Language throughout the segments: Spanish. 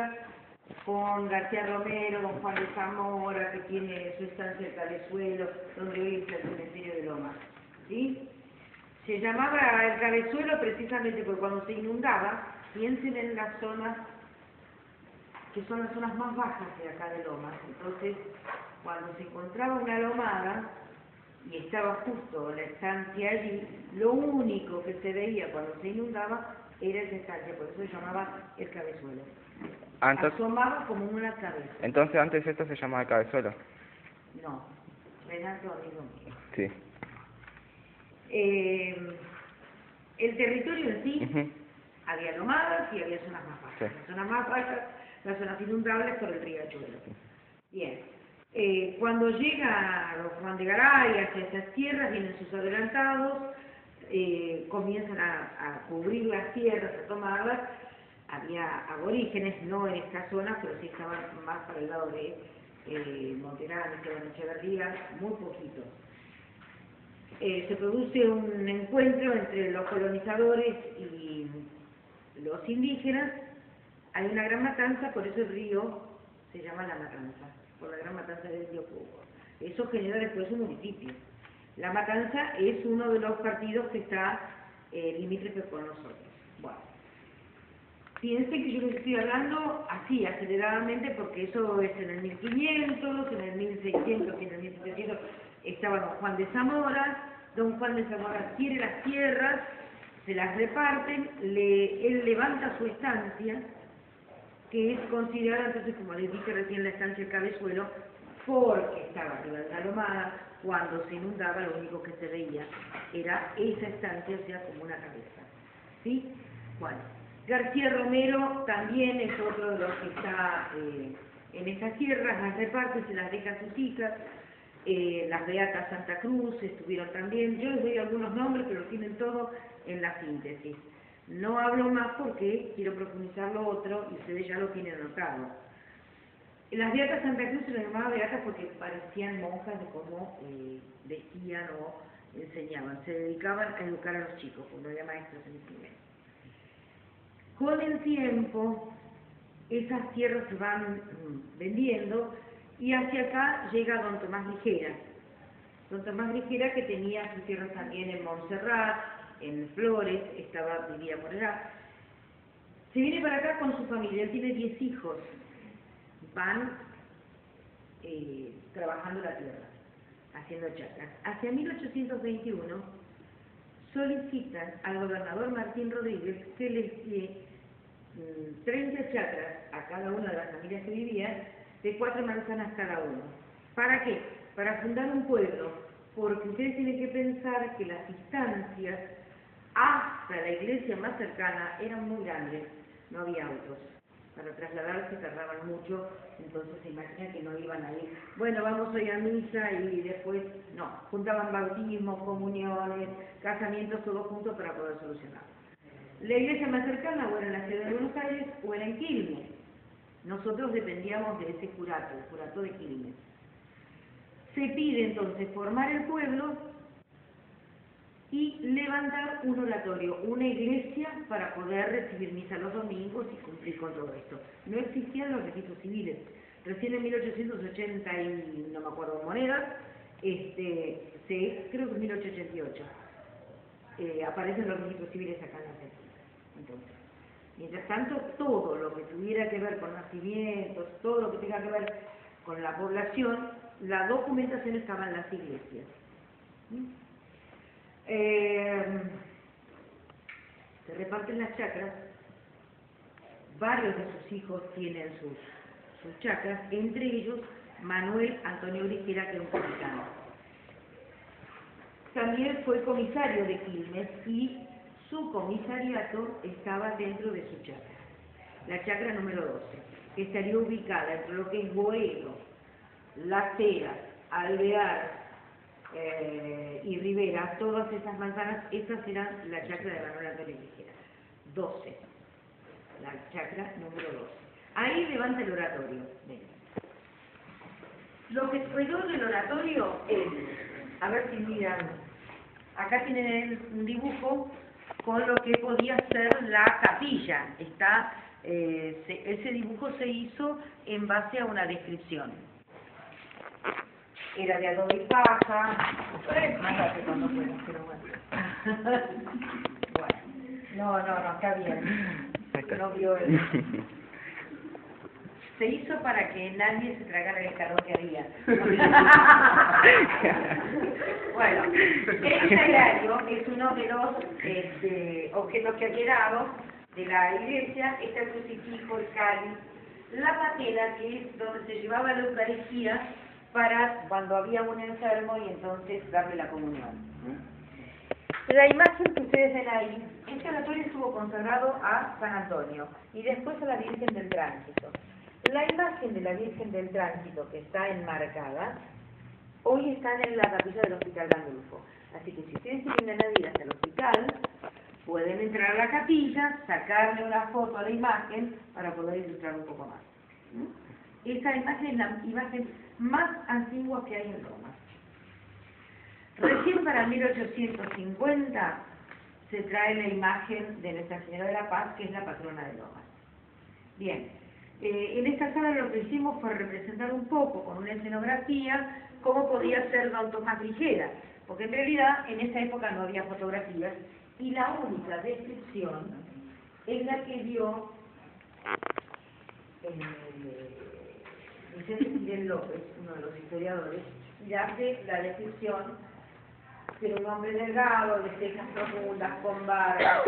llega con García Romero, don Juan de Zamora, que tiene su estancia en Cabezuelo, donde hoy está el cementerio de Lomas, ¿sí? Se llamaba el Cabezuelo precisamente porque cuando se inundaba, piensen en las zonas que son las zonas más bajas de acá de Lomas. Entonces, cuando se encontraba una lomada y estaba justo la estancia allí, lo único que se veía cuando se inundaba era esa estancia, por eso se llamaba el Cabezuelo. Asomaba como una cabeza. Entonces antes esto se llamaba el Cabezuelo. No, Renato, amigo mío. Sí. El territorio en sí, había lomadas y había zonas más bajas. Sí. Las zonas más bajas, las zonas inundables por el riachuelo. Bien. Cuando llega don Juan de Garay hacia esas tierras, vienen sus adelantados, comienzan a cubrir las tierras, a tomarlas. Había aborígenes, no en esta zona, pero sí estaban más para el lado de Monterán, Esteban Echeverría, muy poquitos. Se produce un encuentro entre los colonizadores y los indígenas. Hay una gran matanza, por eso el río se llama La Matanza, por la gran matanza del río Cubo. Eso genera después un municipio. La Matanza es uno de los partidos que está limítrofe con nosotros. Bueno, piensen que yo les estoy hablando así, aceleradamente, porque eso es en el 1500, en el 1600 y en el 1700 estaba don Juan de Zamora. Don Juan de Zamora quiere las tierras, se las reparten, él levanta su estancia, que es considerada, entonces, como les dije recién, la estancia del Cabezuelo, porque estaba arriba de la lomada. Cuando se inundaba, lo único que se veía era esa estancia, o sea, como una cabeza. ¿Sí? Bueno, García Romero también es otro de los que está en estas tierras, las reparte, se las deja a sus hijas. Las Beatas Santa Cruz estuvieron también. Yo les doy algunos nombres, pero lo tienen todo en la síntesis. No hablo más porque quiero profundizar lo otro y ustedes ya lo tienen anotado. Las Beatas Santa Cruz se las llamaba Beatas porque parecían monjas de cómo vestían o enseñaban. Se dedicaban a educar a los chicos, como había maestros en el primer. Con el tiempo, esas tierras se van vendiendo y hacia acá llega don Tomás Ligera. Don Tomás Ligera, que tenía sus tierras también en Montserrat, en Flores, vivía por allá. Se viene para acá con su familia, él tiene 10 hijos. Van trabajando la tierra, haciendo chacras. Hacia 1821 solicitan al gobernador Martín Rodríguez que les dé 30 chacras a cada una de las familias que vivían, de 4 manzanas cada uno. ¿Para qué? Para fundar un pueblo, porque ustedes tienen que pensar que las distancias hasta la iglesia más cercana eran muy grandes, no había autos. Para trasladarse tardaban mucho, entonces se imagina que no iban a ir, bueno, vamos hoy a misa y después, no, juntaban bautismos, comuniones, casamientos, todo juntos para poder solucionarlo. La iglesia más cercana o era en la ciudad de Buenos Aires o era en Quilmes. Nosotros dependíamos de ese curato, el curato de Quilmes. Se pide entonces formar el pueblo y levantar un oratorio, una iglesia para poder recibir misa los domingos y cumplir con todo esto. No existían los registros civiles. Recién en 1880 y no me acuerdo monedas, creo que en 1888, aparecen los registros civiles acá en la Argentina. Entonces, mientras tanto, todo lo que tuviera que ver con nacimientos, todo lo que tenga que ver con la población, la documentación estaba en las iglesias. Se reparten las chacras, varios de sus hijos tienen sus chacras, entre ellos Manuel Antonio Ligera, que era un capitán. También fue comisario de Quilmes y su comisariato estaba dentro de su chacra, la chacra número 12, que estaría ubicada entre lo que es Boedo, Las Heras, Alvear, y Rivera, todas esas manzanas, esas eran la chacra de Manuel Antonio Ligera. 12, la chacra número 12. Ahí levanta el oratorio. Ven. Lo que quedó del oratorio es, a ver si miran, acá tienen un dibujo con lo que podía ser la capilla. Está ese dibujo se hizo en base a una descripción. Era de adobe y paja, mándate cuando puedas, pero bueno. Bueno, no, está bien. No vio el... Se hizo para que nadie se tragara el escarón que había. Bueno, el sagrario es uno de los objetos que ha quedado de la iglesia. Está el crucifijo, el cáliz, la patena, que es donde se llevaba la Eucaristía para cuando había un enfermo y entonces darle la comunión. La imagen que ustedes ven ahí, este oratorio estuvo consagrado a San Antonio y después a la Virgen del Tránsito. La imagen de la Virgen del Tránsito, que está enmarcada, hoy están en la capilla del Hospital Gandulfo. Así que si ustedes tienen a ir hasta el hospital, pueden entrar a la capilla, sacarle una foto a la imagen para poder ilustrar un poco más. Esta imagen es la imagen más antigua que hay en Roma. Recién para 1850 se trae la imagen de Nuestra Señora de la Paz, que es la patrona de Lomas. Bien, en esta sala lo que hicimos fue representar un poco con una escenografía cómo podía ser don Tomás Grigera, porque en realidad en esa época no había fotografías y la única descripción es la que dio Vicente Fidel López, uno de los historiadores, y hace la descripción de un hombre delgado, de cejas profundas, con barba.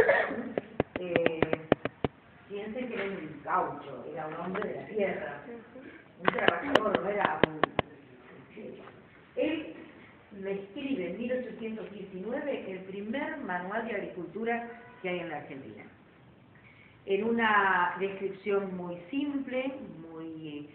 Piensen que era un gaucho, era un hombre de la tierra, un trabajador, no era un... Él le escribe en 1819 el primer manual de agricultura que hay en la Argentina. En una descripción muy simple, muy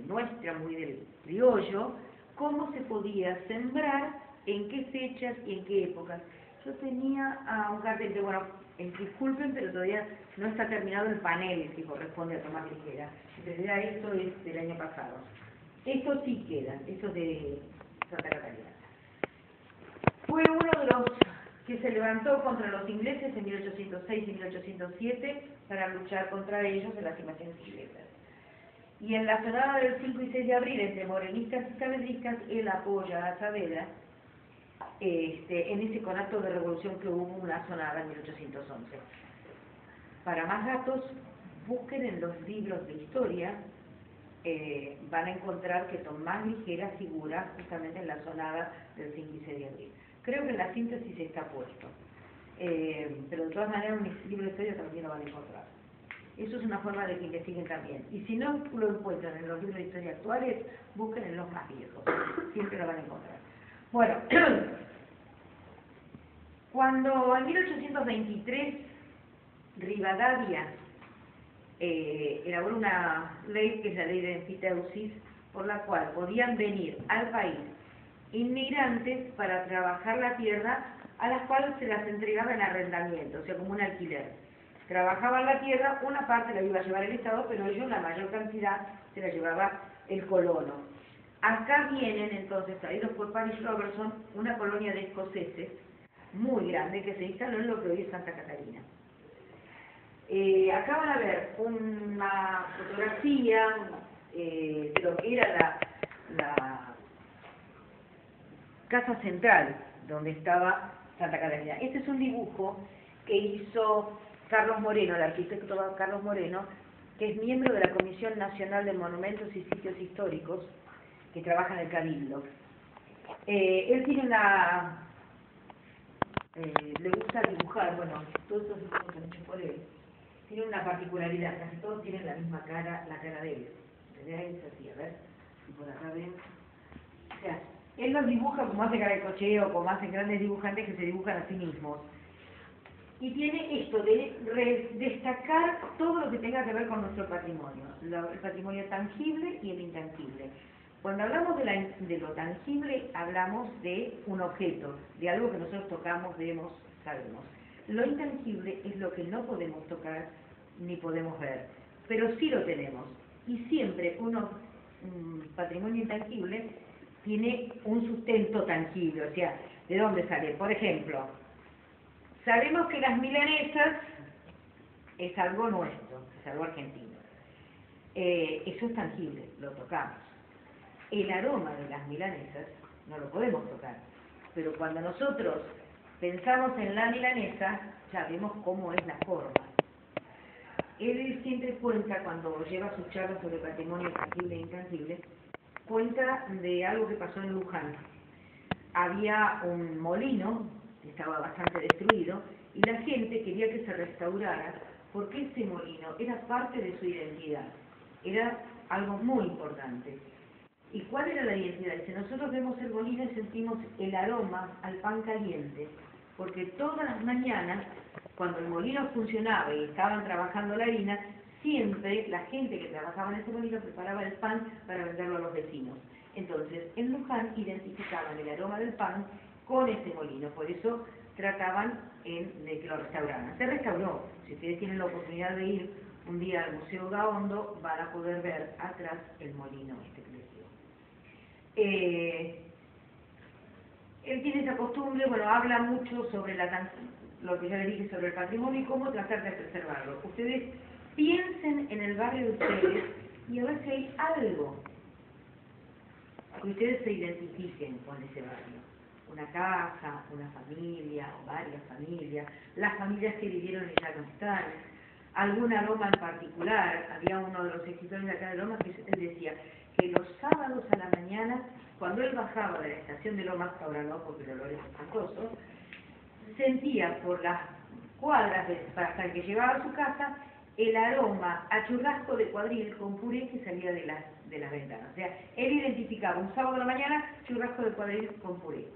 nuestra, muy del criollo, cómo se podía sembrar, en qué fechas y en qué épocas. Yo tenía un cartel que, bueno, disculpen, pero todavía no está terminado el panel que corresponde a Tomás Grigera. En realidad esto es del año pasado. Esto sí queda, esto es de Santa Catarina. Fue uno de los que se levantó contra los ingleses en 1806 y 1807 para luchar contra ellos en las invasiones inglesas. Y en la jornada del 5 y 6 de abril, entre morenistas y saavedristas, él apoya a Saavedra en ese conato de revolución que hubo una sonada en 1811. Para más datos, busquen en los libros de historia, van a encontrar que Tomás Grigera figura justamente en la sonada del 5 y 6 de abril. Creo que en la síntesis está puesto, pero de todas maneras en mis libros de historia también lo van a encontrar. Eso es una forma de que investiguen también. Y si no lo encuentran en los libros de historia actuales, busquen en los más viejos, siempre lo van a encontrar. Bueno, cuando en 1823 Rivadavia elaboró una ley, que es la ley de enfiteusis, por la cual podían venir al país inmigrantes para trabajar la tierra, a las cuales se las entregaba en arrendamiento, o sea, como un alquiler. Trabajaban la tierra, una parte la iba a llevar el Estado, pero ellos la mayor cantidad se la llevaba el colono. Acá vienen entonces, traídos por Paris Robertson, una colonia de escoceses muy grande que se instaló en lo que hoy es Santa Catarina. Acá van a ver una fotografía de lo que era la casa central donde estaba Santa Catarina. Este es un dibujo que hizo Carlos Moreno, el arquitecto Carlos Moreno, que es miembro de la Comisión Nacional de Monumentos y Sitios Históricos, que trabaja en el Cabildo. Él tiene una... le gusta dibujar, bueno, todos estos dibujos son hechos por él. Tiene una particularidad, casi todos tienen la misma cara, la cara de él. Es así, a ver, si por acá ven. O sea, él los dibuja como hace Caracocheo, como hacen grandes dibujantes que se dibujan a sí mismos. Y tiene esto de destacar todo lo que tenga que ver con nuestro patrimonio, el patrimonio tangible y el intangible. Cuando hablamos de lo tangible, hablamos de un objeto, de algo que nosotros tocamos, vemos, sabemos. Lo intangible es lo que no podemos tocar ni podemos ver, pero sí lo tenemos. Y siempre un patrimonio intangible tiene un sustento tangible, o sea, ¿de dónde sale? Por ejemplo, sabemos que las milanesas es algo nuestro, es algo argentino. Eso es tangible, lo tocamos. El aroma de las milanesas no lo podemos tocar, pero cuando nosotros pensamos en la milanesa, ya vemos cómo es la forma. Él siempre cuenta, cuando lleva sus charlas sobre patrimonio tangible e intangible, cuenta de algo que pasó en Luján. Había un molino que estaba bastante destruido y la gente quería que se restaurara porque ese molino era parte de su identidad, era algo muy importante. ¿Y cuál era la identidad? Si nosotros vemos el molino y sentimos el aroma al pan caliente, porque todas las mañanas, cuando el molino funcionaba y estaban trabajando la harina, siempre la gente que trabajaba en ese molino preparaba el pan para venderlo a los vecinos. Entonces, en Luján identificaban el aroma del pan con ese molino, por eso trataban de que lo restauraran. Se restauró. Si ustedes tienen la oportunidad de ir un día al Museo Gaondo, van a poder ver atrás el molino que les digo. Él tiene esa costumbre, bueno, habla mucho sobre lo que ya les dije sobre el patrimonio y cómo tratar de preservarlo. Ustedes piensen en el barrio de ustedes y a ver si hay algo que ustedes se identifiquen con ese barrio. Una casa, una familia, o varias familias, las familias que vivieron y ya no están, algún aroma en particular. Había uno de los escritores de acá de Lomas que él decía que los sábados a la mañana, cuando él bajaba de la estación de Lomas, ahora no porque el olor es espantoso, sentía por las cuadras hasta que llegaba a su casa el aroma a churrasco de cuadril con puré que salía de las ventanas. O sea, él identificaba un sábado a la mañana churrasco de cuadril con puré.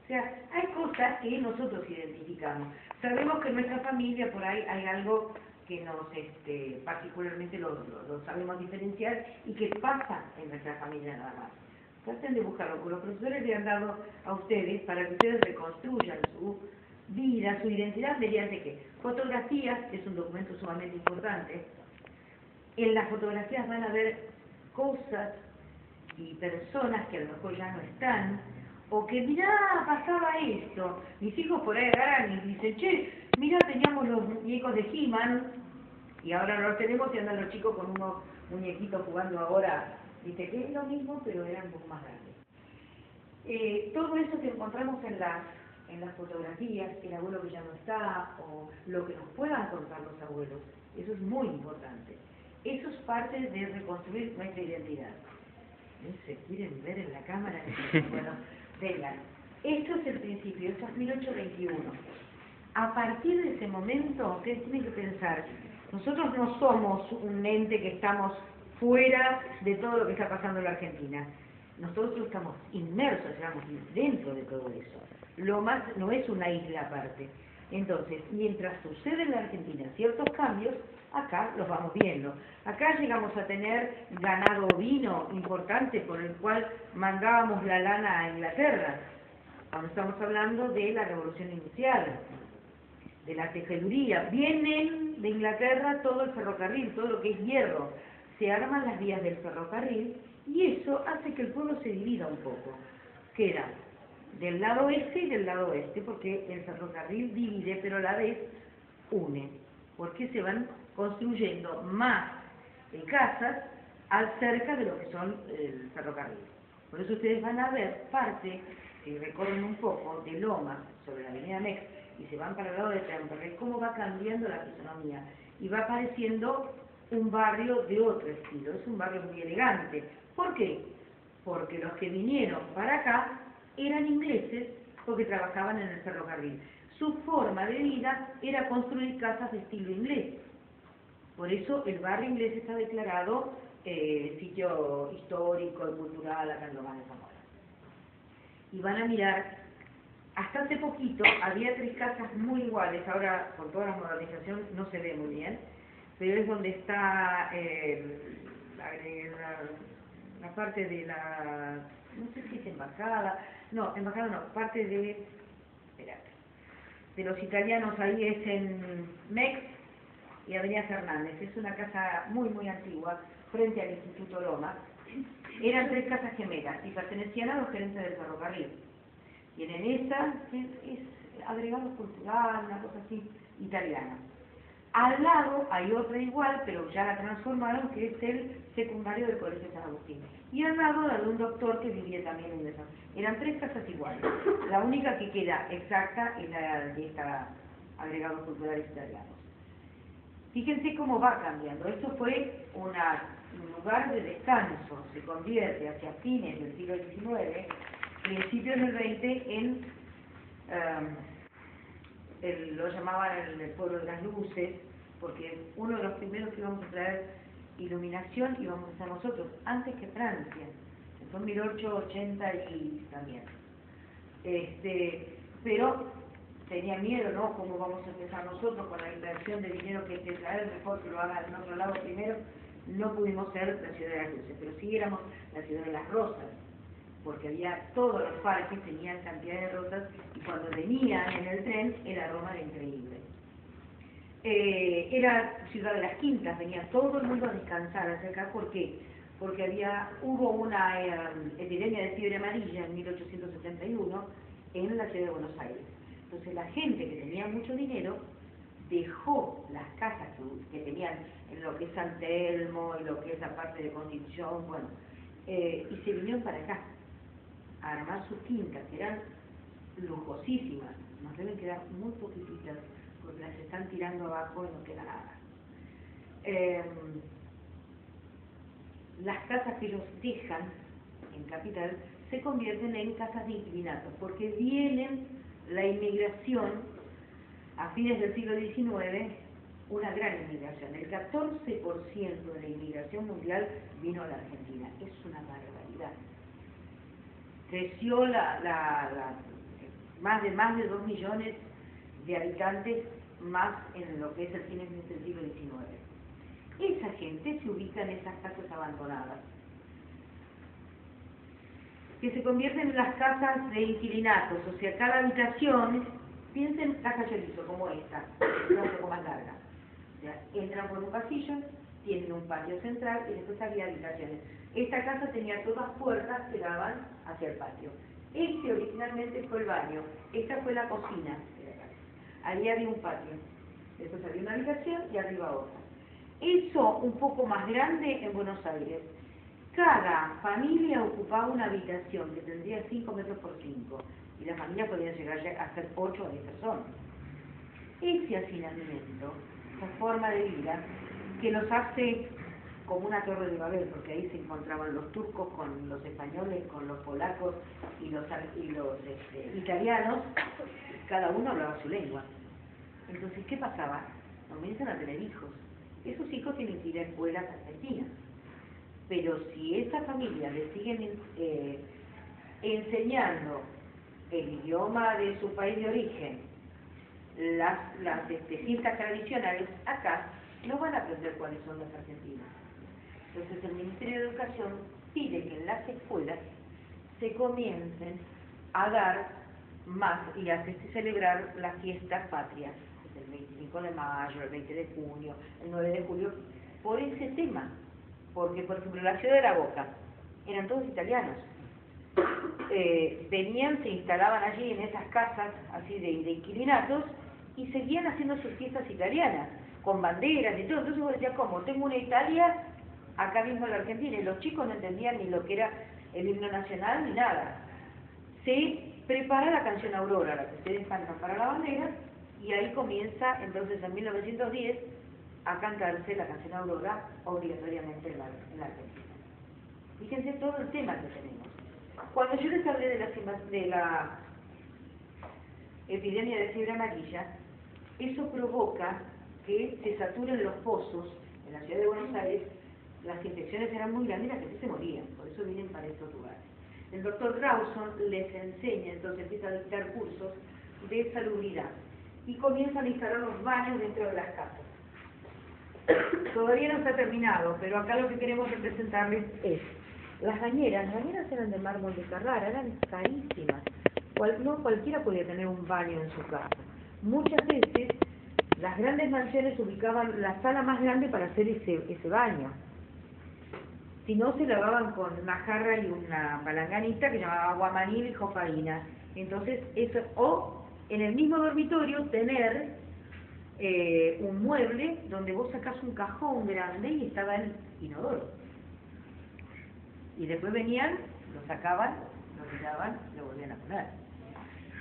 O sea, hay cosas que nosotros identificamos. Sabemos que en nuestra familia por ahí hay algo que nos particularmente lo sabemos diferenciar y que pasa en nuestra familia nada más. Traten de buscarlo, porque los profesores le han dado a ustedes para que ustedes reconstruyan su vida, su identidad, mediante ¿qué? Fotografías, que es un documento sumamente importante. En las fotografías van a ver cosas y personas que a lo mejor ya no están, o que mirá, pasaba esto. Mis hijos por ahí agarran y dicen, che, mirá, teníamos los muñecos de He-Man, y ahora no los tenemos y andan los chicos con unos muñequitos jugando ahora. Dice que es lo mismo, pero eran un poco más grandes. Todo eso que encontramos en las fotografías, el abuelo que ya no está, o lo que nos puedan contar los abuelos, eso es muy importante. Eso es parte de reconstruir nuestra identidad. ¿Se quieren ver en la cámara? Bueno, vengan. Esto es el principio, esto es 1821. A partir de ese momento, ustedes tienen que pensar, nosotros no somos un ente que estamos fuera de todo lo que está pasando en la Argentina. Nosotros estamos inmersos, estamos dentro de todo eso. Lomas no es una isla aparte. Entonces, mientras sucede en la Argentina ciertos cambios, acá los vamos viendo. Acá llegamos a tener ganado ovino importante por el cual mandábamos la lana a Inglaterra. Cuando estamos hablando de la Revolución Industrial, de la tejeduría, vienen de Inglaterra todo el ferrocarril, todo lo que es hierro. Se arman las vías del ferrocarril y eso hace que el pueblo se divida un poco. Queda del lado este y del lado oeste, porque el ferrocarril divide, pero a la vez une, porque se van construyendo más casas cerca de lo que son el ferrocarril. Por eso ustedes van a ver parte, si recorren un poco, de Lomas sobre la avenida Mex y se van para el lado de Temperley, cómo va cambiando la fisonomía y va apareciendo un barrio de otro estilo. Es un barrio muy elegante. ¿Por qué? Porque los que vinieron para acá eran ingleses porque trabajaban en el ferrocarril. Su forma de vida era construir casas de estilo inglés. Por eso el barrio inglés está declarado sitio histórico y cultural acá en Lomas de Zamora. Y van a mirar, hasta hace poquito había 3 casas muy iguales, ahora con toda la modernización no se ve muy bien, pero es donde está la parte de la, no sé si es embajada no, parte de, espérate, de los italianos, ahí es en Mex y Avenida Fernández. Es una casa muy muy antigua, frente al Instituto Lomas. Eran 3 casas gemelas y pertenecían a los gerentes del ferrocarril. Tienen esa, que es agregado cultural, una cosa así, italiana. Al lado hay otra igual, pero ya la transformaron, que es el secundario del Colegio San Agustín. Y al lado la de un doctor que vivía también en esa. Eran 3 casas iguales. La única que queda exacta es la de esta agregados culturales italianos. Fíjense cómo va cambiando. Esto fue un lugar de descanso. Se convierte hacia fines del siglo XIX, principios del XX, en lo llamaban el pueblo de las luces, porque uno de los primeros que íbamos a traer iluminación íbamos a ser nosotros, antes que Francia. Fue en 1880 y también. Pero tenía miedo, ¿no? ¿Cómo vamos a empezar nosotros con la inversión de dinero que hay que traer? Mejor que lo haga en otro lado primero. No pudimos ser la ciudad de las luces, pero sí éramos la ciudad de las rosas, porque había todos los parques, tenían cantidad de rosas, y cuando venían en el tren, el aroma era increíble. Era ciudad de las quintas, venía todo el mundo a descansar hacia acá. ¿Por qué? Porque hubo una epidemia de fiebre amarilla en 1871 en la ciudad de Buenos Aires. Entonces la gente que tenía mucho dinero dejó las casas que tenían en lo que es San Telmo, en lo que es la parte de Constitución, bueno, y se vinieron para acá a armar sus quintas, que eran lujosísimas. Nos deben quedar muy poquititas, porque las están tirando abajo y no queda nada. Las casas que ellos dejan en Capital se convierten en casas de inquilinatos, porque vienen la inmigración a fines del siglo XIX, una gran inmigración. El 14% de la inmigración mundial vino a la Argentina. Es una barbaridad. Creció más de 2 millones de habitantes más en lo que es el fines del siglo XIX. Esa gente se ubica en esas casas abandonadas, que se convierten en las casas de inquilinatos. O sea, cada habitación, piensen caja chorizo como esta, un poco más larga. O sea, entran por un pasillo, tienen un patio central y después había habitaciones. Esta casa tenía todas puertas que daban hacia el patio. Este originalmente fue el baño, esta fue la cocina de la casa. Ahí había un patio, después había una habitación y arriba otra. Eso un poco más grande en Buenos Aires. Cada familia ocupaba una habitación que tendría 5 metros por 5 y las familias podían llegar a ser 8 o 10 personas. Ese hacinamiento, esa forma de vida, que los hace como una torre de Babel, porque ahí se encontraban los turcos con los españoles, con los polacos y los italianos, cada uno hablaba su lengua. Entonces, ¿qué pasaba? Comienzan a tener hijos. Esos hijos tienen que ir a escuelas argentinas. Pero si esa familia le siguen enseñando el idioma de su país de origen, las cintas tradicionales, acá no van a aprender cuáles son las argentinas. Entonces el Ministerio de Educación pide que en las escuelas se comiencen a dar más y a celebrar las fiestas patrias, el 25 de mayo, el 20 de junio, el 9 de julio, por ese tema. Porque, por ejemplo, la ciudad de La Boca, eran todos italianos. Venían, se instalaban allí en esas casas así de inquilinatos y seguían haciendo sus fiestas italianas, con banderas y todo. Entonces vos decías, ¿cómo? Tengo una Italia acá mismo en la Argentina, y los chicos no entendían ni lo que era el himno nacional ni nada. Se prepara la canción Aurora, la que ustedes cantan para la bandera, y ahí comienza entonces en 1910 a cantarse la canción Aurora obligatoriamente en la Argentina. Fíjense todo el tema que tenemos. Cuando yo les hablé de la epidemia de fiebre amarilla, eso provoca que se saturen los pozos en la ciudad de Buenos Aires. Las infecciones eran muy grandes y la gente se moría, por eso vienen para estos lugares. El doctor Rawson les enseña, entonces empieza a dictar cursos de salubridad y comienzan a instalar los baños dentro de las casas. Todavía no está terminado, pero acá lo que queremos representarles es las bañeras. Las bañeras eran de mármol de Carrara, eran carísimas. No cualquiera podía tener un baño en su casa. Muchas veces las grandes mansiones ubicaban la sala más grande para hacer ese baño. Si no, se lavaban con una jarra y una palanganita que llamaba aguamanil y jofaína. Entonces, eso, o en el mismo dormitorio tener un mueble donde vos sacás un cajón grande y estaba el inodoro. Y después venían, lo sacaban, lo tiraban, lo volvían a poner.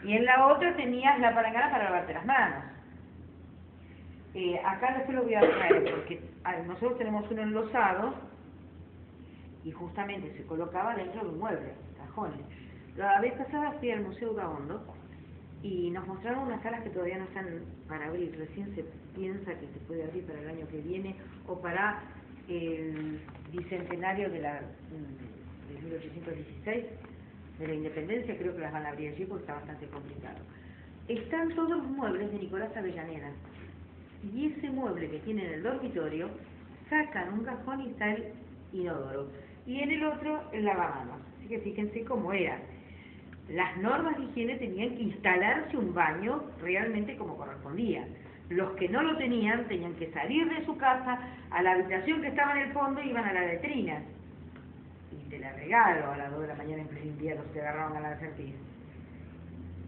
Y en la otra tenías la palangana para lavarte las manos. Acá después lo voy a traer porque nosotros tenemos uno enlosado y justamente se colocaba dentro de un mueble, cajones. La vez pasada fui al Museo Gaondo y nos mostraron unas salas que todavía no están para abrir, recién se piensa que se puede abrir para el año que viene o para el bicentenario de 1816 de la independencia, creo que las van a abrir allí porque está bastante complicado. Están todos los muebles de Nicolás Avellaneda y ese mueble que tiene en el dormitorio sacan un cajón y está el inodoro y en el otro el lavamanos, así que fíjense cómo era. Las normas de higiene tenían que instalarse un baño realmente como correspondía. Los que no lo tenían tenían que salir de su casa a la habitación que estaba en el fondo y iban a la letrina. Y te la regalo a las 2 de la mañana en pleno invierno, se agarraban a la serpiente.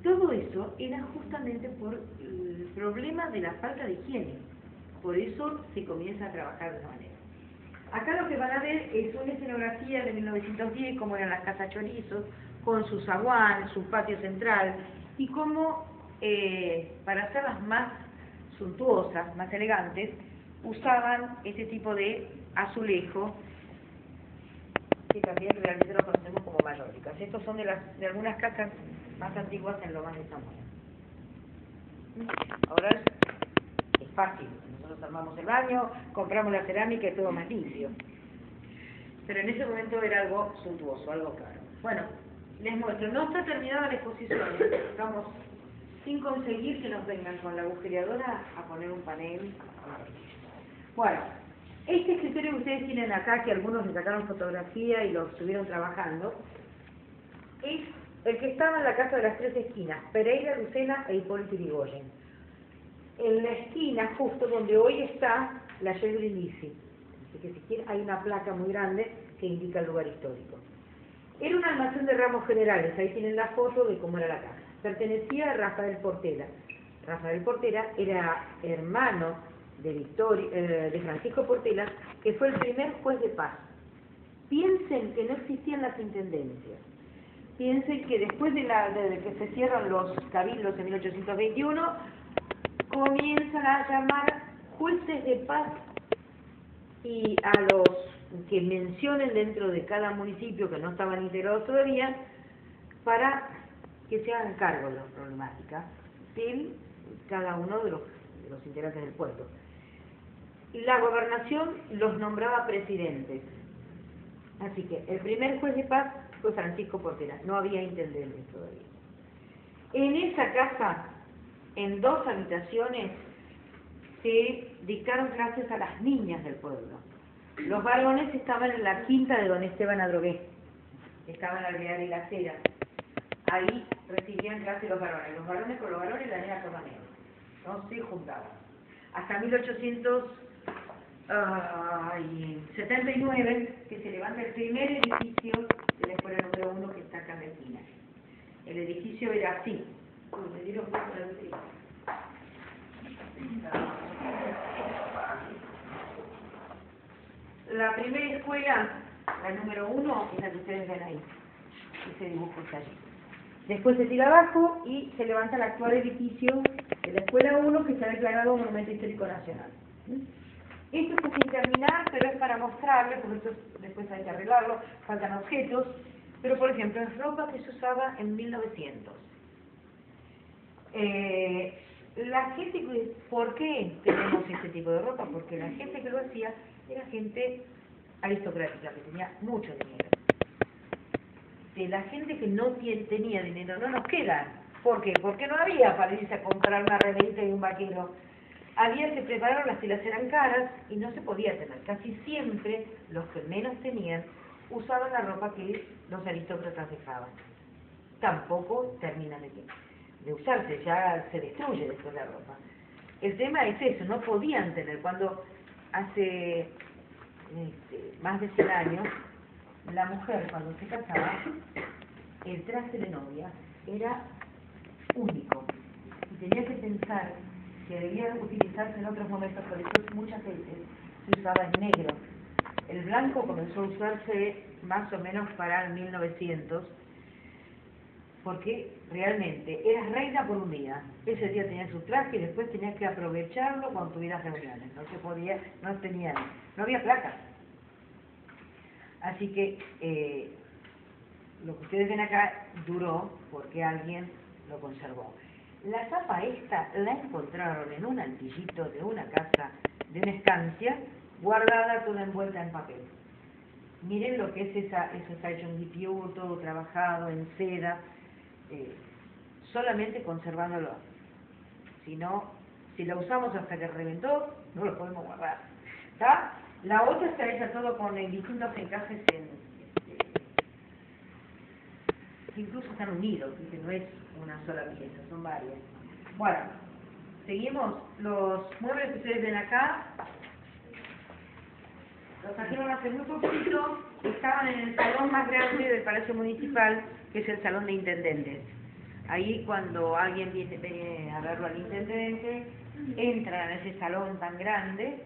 Todo eso era justamente por el problema de la falta de higiene. Por eso se comienza a trabajar de esa manera. Acá lo que van a ver es una escenografía de 1910, como eran las casas chorizos, con su zaguán, su patio central, y cómo, para hacerlas más suntuosas, más elegantes, usaban este tipo de azulejo, que también realmente lo conocemos como mayóricas. Estos son de algunas casas más antiguas en Lomas de Zamora. Ahora es fácil, nosotros armamos el baño, compramos la cerámica y todo más limpio. Pero en ese momento era algo suntuoso, algo caro. Bueno, les muestro, no está terminada la exposición, estamos sin conseguir que nos vengan con la agujereadora a poner un panel. Bueno, este escritorio que ustedes tienen acá, que algunos le sacaron fotografía y lo estuvieron trabajando, es el que estaba en la casa de las tres esquinas, Pereira, Lucena e Hipólito Yrigoyen. En la esquina, justo donde hoy está la Shell Brindisi. Así que si quieren, hay una placa muy grande que indica el lugar histórico. Era un almacén de ramos generales, ahí tienen la foto de cómo era la casa. Pertenecía a Rafael Portela. Rafael Portela era hermano de Francisco Portela, que fue el primer juez de paz. Piensen que no existían las intendencias. Piensen que después de que se cierran los cabildos en 1821, comienzan a llamar jueces de paz y a los que mencionen dentro de cada municipio que no estaban integrados todavía, para que se hagan cargo de la problemática de cada uno de los integrantes del pueblo. La gobernación los nombraba presidentes. Así que el primer juez de paz fue Francisco Portela, no había intendentes todavía. En esa casa, en 2 habitaciones, se dictaron clases a las niñas del pueblo. Los varones estaban en la quinta de don Esteban Adrogué, estaban en Alvear y la Cera. Ahí recibían clases los varones con los varones y las niñas con las nenas. No se juntaban. Hasta 1879, que se levanta el primer edificio de la escuela número 1 que está acá en la esquina. El edificio era así. Me dieron cuenta de lo que digo. La primera escuela, la número 1, es la que ustedes ven ahí. Ese dibujo está allí. Después se tira abajo y se levanta el actual edificio de la escuela 1, que está declarado Monumento Histórico Nacional. Esto está sin terminar, pero es para mostrarles, porque esto después hay que arreglarlo, faltan objetos, pero por ejemplo es ropa que se usaba en 1900. La gente, ¿por qué tenemos este tipo de ropa? Porque la gente que lo hacía era gente aristocrática, que tenía mucho dinero. De la gente que no tenía dinero no nos queda. ¿Por qué? Porque no había para irse a comprar una remerita y un vaquero. Había que preparar, las telas eran caras y no se podía tener. Casi siempre los que menos tenían usaban la ropa que los aristócratas dejaban. Tampoco termina de usarse, ya se destruye después la ropa. El tema es eso, no podían tener. Cuando hace más de 100 años, la mujer cuando se casaba, el traje de novia era único. Y tenía que pensar que debía utilizarse en otros momentos, por eso muchas veces se usaba en negro. El blanco comenzó a usarse más o menos para el 1900, porque realmente eras reina por un día. Ese día tenías su traje y después tenías que aprovecharlo cuando tuvieras reuniones. No se podía, no había placas. Así que lo que ustedes ven acá duró porque alguien lo conservó. La tapa esta la encontraron en un antillito de una casa, de una estancia, guardada toda envuelta en papel. Miren lo que es eso está hecho en guipure, todo trabajado en seda, solamente conservándolo. Si no, si lo usamos hasta que reventó, no lo podemos guardar. ¿Está? La otra está hecha todo con distintos encajes que incluso están unidos, que no es una sola pieza, son varias. Bueno, seguimos. Los muebles que ustedes ven acá, los trajeron hace muy poquito, estaban en el salón más grande del Palacio Municipal, que es el Salón de Intendentes. Ahí cuando alguien viene a verlo al intendente, entran a ese salón tan grande,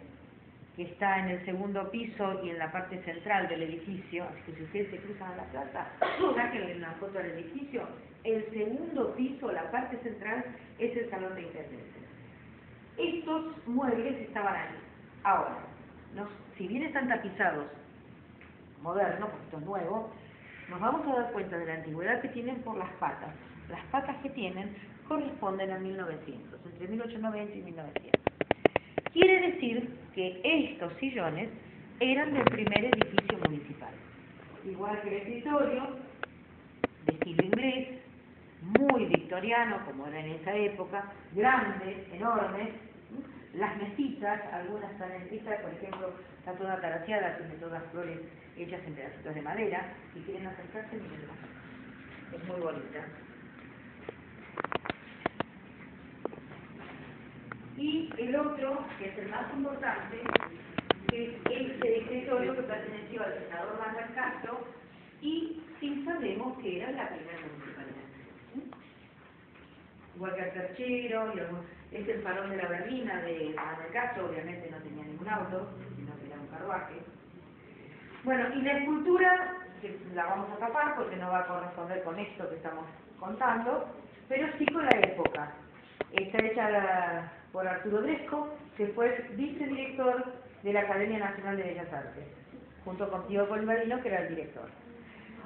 que está en el segundo piso y en la parte central del edificio, así que si ustedes se cruzan a la plaza, sáquenle una foto al edificio, el segundo piso, la parte central, es el Salón de Intendentes. Estos muebles estaban ahí. Ahora, si bien están tapizados, modernos, porque esto es nuevo, nos vamos a dar cuenta de la antigüedad que tienen por las patas. Las patas que tienen corresponden a 1900, entre 1890 y 1900. Quiere decir que estos sillones eran del primer edificio municipal. Igual que el escritorio, de estilo inglés, muy victoriano, como era en esa época, grandes, enormes. Las mesitas, algunas están esta, por ejemplo, está toda taraseada, tiene todas flores hechas en pedacitos de madera. Si quieren acercarse, mírenla. Es muy bonita. Y el otro, que es el más importante, que es este escritorio que perteneció al senador Manuel Castro, y sí sabemos que era la primera municipalidad. Igual que el perchero, es el farol de la berlina de Manuel Castro, obviamente no tenía ningún auto, sino que era un carruaje. Bueno, y la escultura, que la vamos a tapar porque no va a corresponder con esto que estamos contando, pero sí con la época. Está hecha por Arturo Bresco, que fue vicedirector de la Academia Nacional de Bellas Artes, junto con Tío Bolvarino, que era el director.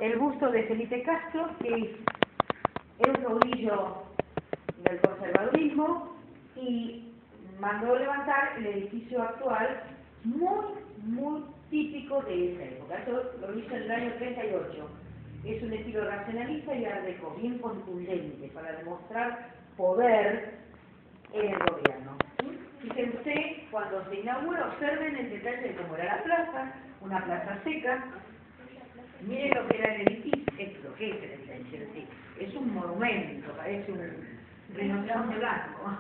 El busto de Felipe Castro, que era un caudillo del conservadurismo, y mandó levantar el edificio actual, muy típico de esa época. Esto lo hizo en el año 38. Es un estilo racionalista y art deco, bien contundente, para demostrar poder en el gobierno. Fíjense, cuando se inaugura, observen el detalle de cómo era la plaza, una plaza seca. Miren lo que era el edificio, es lo que es el edificio, es un monumento, parece un rinoceronte blanco.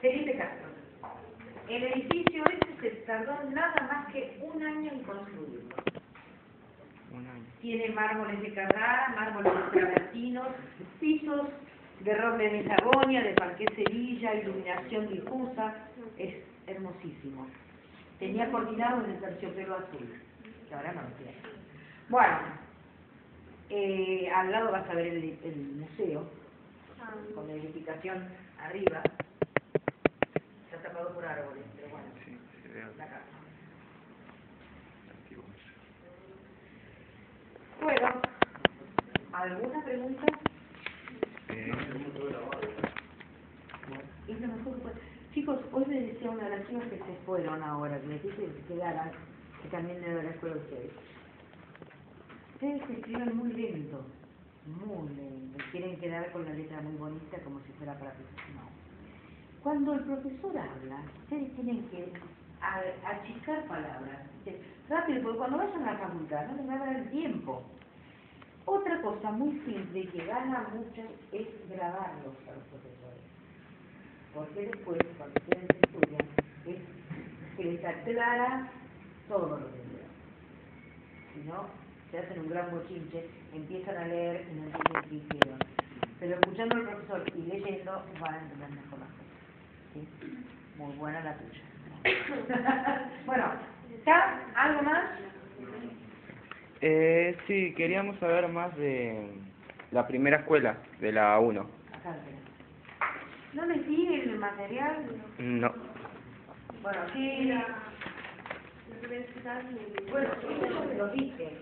Felipe Castro. El edificio este se tardó nada más que un año en construirlo. Tiene mármoles de Carrara, mármoles de travertinos, pisos de roble de Sabonia, de parqué Sevilla, iluminación difusa, es hermosísimo. Tenía coordinado en el terciopelo azul, que ahora no lo tiene. Bueno, al lado vas a ver el museo, con la edificación arriba. Está tapado por árboles, pero bueno, Sí, se ve la casa. antiguo. Bueno, ¿alguna pregunta? Es lo mejor que puede. Chicos, hoy me decía una de las chicas que se fueron ahora, que les dije que se quedaran, que también era de la escuela de ustedes. Ustedes se escriben muy lento, quieren quedar con la letra muy bonita como si fuera para profesional. Cuando el profesor habla, ustedes tienen que achicar palabras, rápido, porque cuando vayan a la facultad no les va a dar el tiempo. Otra cosa muy simple que gana mucho es grabarlos a los profesores. Porque después, cuando ustedes estudian, es que les aclara todo lo que lean. Si no, se hacen un gran bochinche, empiezan a leer y no entienden qué hicieron. Pero escuchando al profesor y leyendo, van a entender mejor las cosas. Sí, muy buena la tuya. Bueno, ¿está algo más? Sí, queríamos saber más de la primera escuela, de la 1. Acá lo tenés. ¿No le sigue el material? No. Bueno, sí. Bueno, eso se lo dije.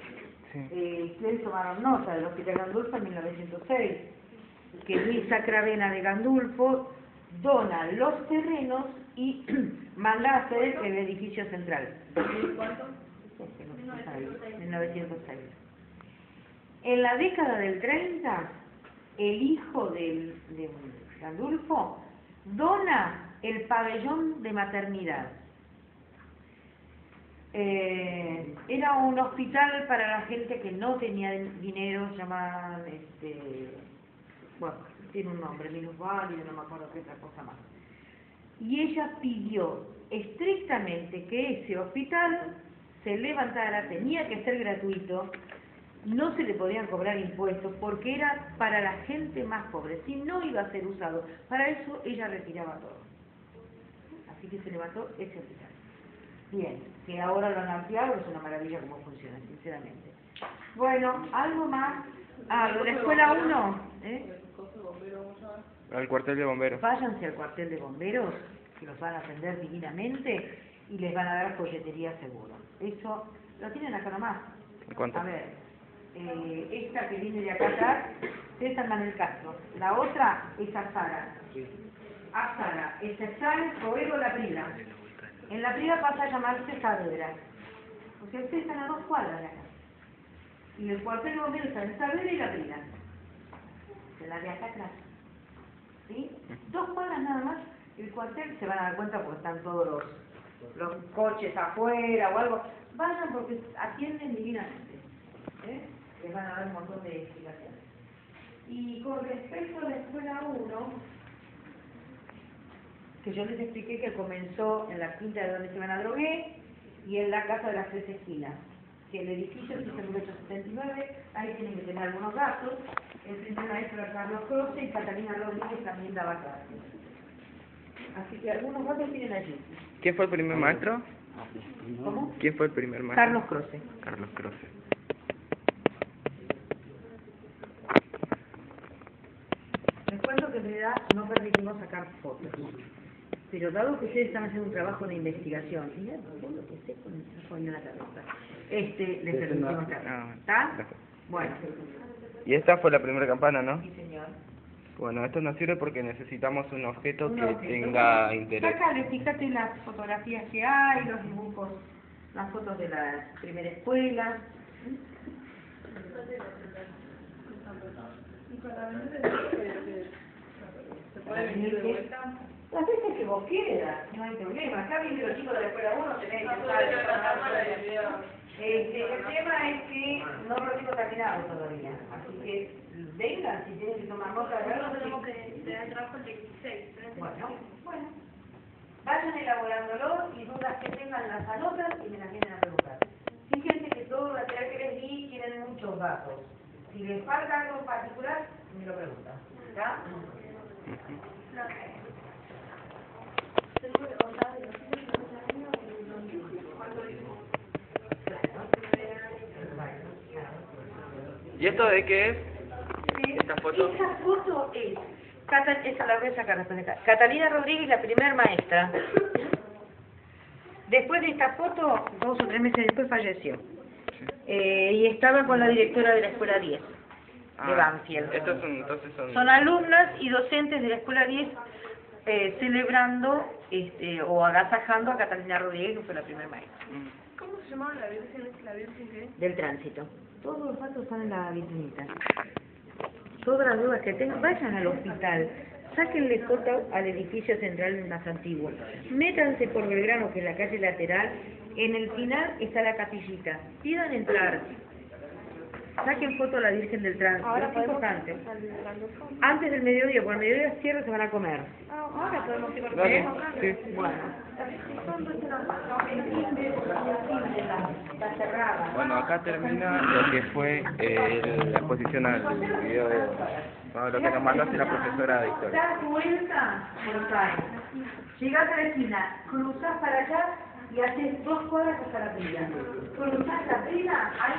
Sí. Ustedes tomaron nota del Hospital Gandulfo en 1906, que Luisa Cravena de Gandulfo dona los terrenos y manda a hacer el edificio central. ¿Cuánto? 1906. En la década del 30, el hijo de Gandulfo dona el pabellón de maternidad. Era un hospital para la gente que no tenía dinero, llamaban, bueno, tiene un nombre, minusválido, no me acuerdo qué otra cosa más. Y ella pidió estrictamente que ese hospital se levantara, tenía que ser gratuito, no se le podían cobrar impuestos porque era para la gente más pobre, si no iba a ser usado. Para eso ella retiraba todo. Así que se levantó ese hospital. Bien, que ahora lo han ampliado, es una maravilla cómo funciona, sinceramente. Bueno, ¿algo más? Ah, lo de la escuela 1, Al cuartel de bomberos. Váyanse al cuartel de bomberos, que los van a atender divinamente y les van a dar folletería seguro. Eso lo tienen acá nomás. ¿Cuánto? A ver, esta que viene de acá atrás es San Manuel Castro. La otra es Azara. Azara, esta está en Coelho La Prida. En La Prida pasa a llamarse Saavedra. O sea, ustedes están a 2 cuadras de acá. Y el cuartel de bomberos está en Saavedra y La Prida. Se la de acá atrás. ¿Sí? 2 cuadras nada más. El cuartel, se van a dar cuenta porque están todos los coches afuera o algo. Vayan porque atienden divinamente. Les van a dar un montón de explicaciones. Y con respecto a la escuela 1, que yo les expliqué que comenzó en la quinta de donde Esteban Adrogué y en la casa de las 3 esquinas, que el edificio se hizo en 1879, ahí tienen que tener algunos datos. El primer maestro era Carlos Croce y Catalina Rodríguez también daba clases. Así que algunos datos tienen allí. ¿Quién fue el primer maestro? ¿Cómo? ¿Quién fue el primer maestro? Carlos Croce. Carlos Croce. Les cuento que en realidad no permitimos sacar fotos. Pero dado que ustedes están haciendo un trabajo de investigación, y ya todo lo que sé con el saco en la cabeza, les permitimos sacar. ¿Está? Bueno. Y esta fue la primera campana, ¿no? Sí, señor. Bueno, esto nos sirve porque necesitamos un objeto que objeto. tenga interés. Sácale, fíjate las fotografías que hay, los dibujos, las fotos de la primera escuela. Las veces que vos quieras, no hay problema. Acá vienen los chicos de la escuela 1, tenés que usar el tema es que no lo tengo terminado todavía, así que vengan si tienen que tomar nota de algo. Tenemos que tener el trabajo el 26. Bueno, vayan elaborándolo y dudas que tengan las anotan y me las vienen a preguntar. Fíjense que todo el material que les di tienen muchos datos. Si les falta algo en particular, me lo preguntan. ¿Está? ¿Y esto de qué es? Sí. ¿Esta foto? Esta foto es, esa la voy a sacar después de acá. Catalina Rodríguez, la primer maestra. Después de esta foto, 2 o 3 meses después falleció. Y estaba con la directora de la escuela 10, de Banfield. Estos son, entonces Son alumnas y docentes de la escuela 10 celebrando o agasajando a Catalina Rodríguez, que fue la primera maestra. ¿Cómo se llamaba la Virgen? ¿Es la Virgen qué? Del tránsito. Todos los datos están en la vitrinita. Todas las dudas que tengan, vayan al hospital, sáquenle foto al edificio central más antiguo, métanse por Belgrano, que es la calle lateral, en el final está la capillita, pidan entrar, saquen foto a la Virgen del Tránsito, es importante. Antes del mediodía, por el mediodía cierre, se van a comer. Ahora podemos ir Dale, sí. Bueno. Está cerrada. Bueno, acá termina lo que fue la exposición al video de... Bueno, lo que nos mandó hace la profesora de historia. ¿Te das cuenta? Buenos Aires. llegás a la esquina, cruzás para allá y haces 2 cuadras hasta la pila. Cruzás la pila, ahí